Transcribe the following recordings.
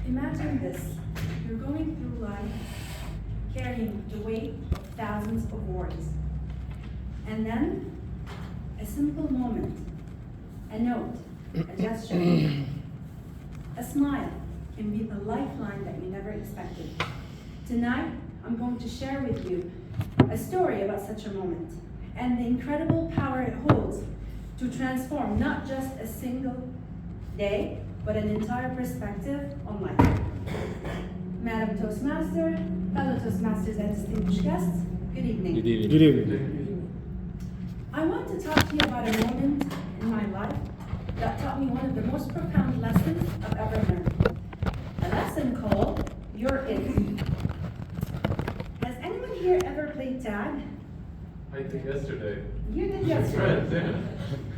Imagine this. You're going through life carrying the weight of thousands of worries. And then, a simple moment, a note, a gesture, a smile can be the lifeline that you never expected. Tonight, I'm going to share with you a story about such a moment and the incredible power it holds to transform not just a single day, but an entire perspective on life. Madam Toastmaster, fellow Toastmasters and distinguished guests, good evening. Good evening. Good evening. I want to talk to you about a moment in my life that taught me one of the most profound lessons I've ever learned. A lesson called, You're It. Has anyone here ever played tag? I think yesterday. You did yesterday. Friends,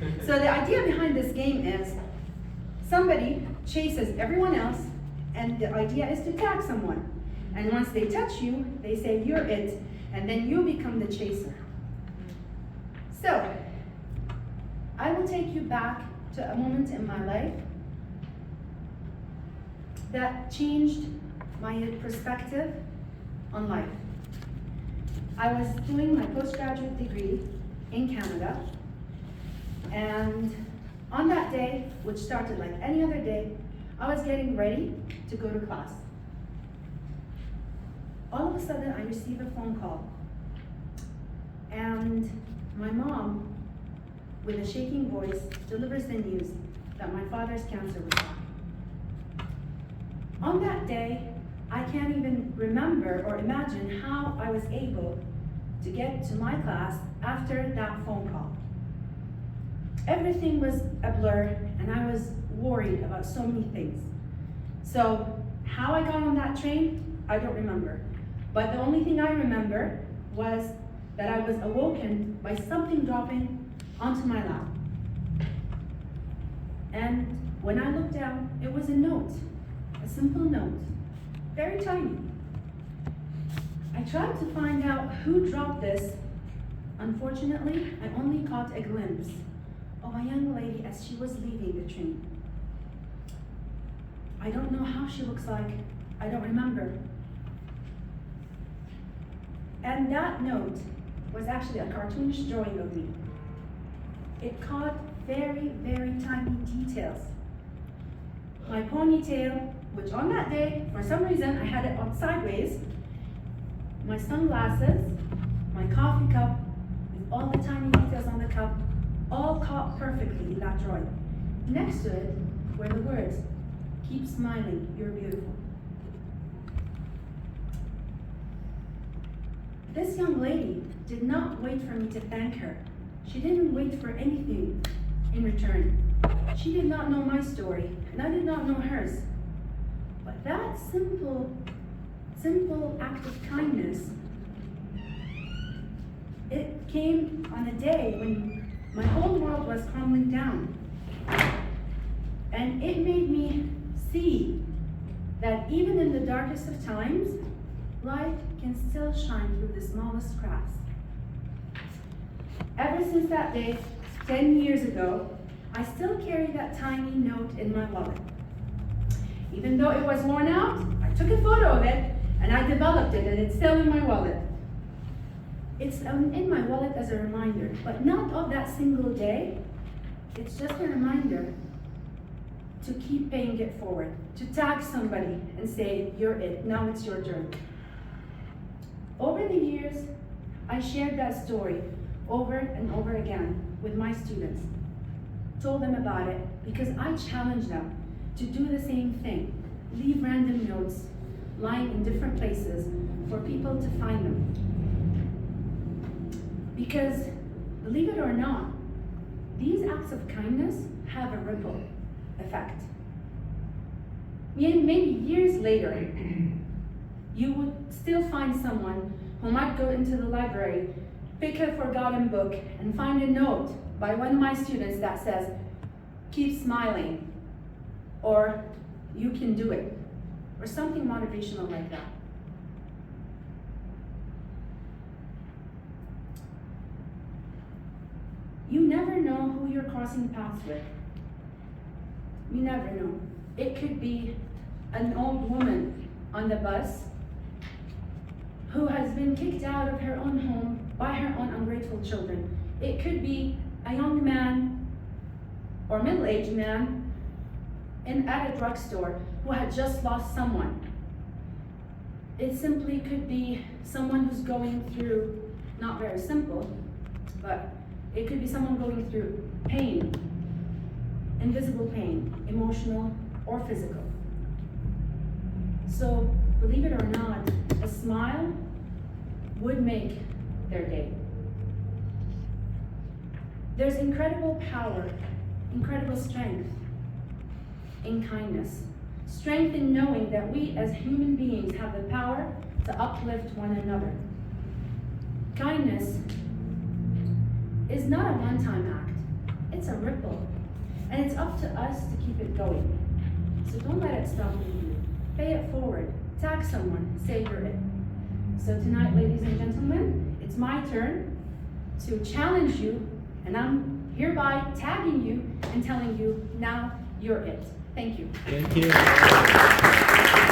yeah. So the idea behind this game is somebody chases everyone else, and the idea is to tag someone. And once they touch you, they say, You're it, and then you become the chaser. So, I will take you back to a moment in my life that changed my perspective on life. I was doing my postgraduate degree in Canada, and on that day, which started like any other day, I was getting ready to go to class. All of a sudden, I received a phone call, and my mom, with a shaking voice, delivers the news that my father's cancer was back. On that day, I can't even remember or imagine how I was able to get to my class after that phone call. Everything was a blur, and I was worried about so many things. So, how I got on that train, I don't remember. But the only thing I remember was that I was awoken by something dropping onto my lap. And when I looked down, it was a note, a simple note, very tiny. I tried to find out who dropped this. Unfortunately, I only caught a glimpse of a young lady as she was leaving the train. I don't know how she looks like. I don't remember. And that note was actually a cartoonish drawing of me. It caught very, very tiny details. My ponytail, which on that day, for some reason, I had it on sideways, my sunglasses, my coffee cup, with all the tiny details on the cup, all caught perfectly in that drawing. Next to it were the words, Keep smiling, you're beautiful. This young lady did not wait for me to thank her. She didn't wait for anything in return. She did not know my story, and I did not know hers. But that simple act of kindness, it came on a day when my whole world was crumbling down. And it made me see that even in the darkest of times, light can still shine through the smallest cracks. Ever since that day, 10 years ago, I still carry that tiny note in my wallet. Even though it was worn out, I took a photo of it and I developed it, and it's still in my wallet. It's in my wallet as a reminder, but not of that single day. It's just a reminder to keep paying it forward, to tag somebody and say, You're it, now it's your turn. Over the years, I shared that story over and over again with my students, told them about it because I challenged them to do the same thing, leave random notes lying in different places for people to find them. Because, believe it or not, these acts of kindness have a ripple effect. Maybe years later, you would still find someone who might go into the library, pick a forgotten book, and find a note by one of my students that says, Keep smiling, or You can do it, or something motivational like that. You never know who you're crossing paths with. You never know. It could be an old woman on the bus who has been kicked out of her own home by her own ungrateful children. It could be a young man or middle-aged man at a drugstore who had just lost someone. It simply could be someone who's going through, not very simple, but it could be someone going through pain, invisible pain, emotional or physical. So, believe it or not, a smile would make their day. There's incredible power, incredible strength in kindness. Strength in knowing that we as human beings have the power to uplift one another. Kindness is not a one-time act, it's a ripple. And it's up to us to keep it going. So don't let it stop with you. Pay it forward, tag someone, savor it. So tonight, ladies and gentlemen, it's my turn to challenge you, and I'm hereby tagging you and telling you, now you're it. Thank you. Thank you.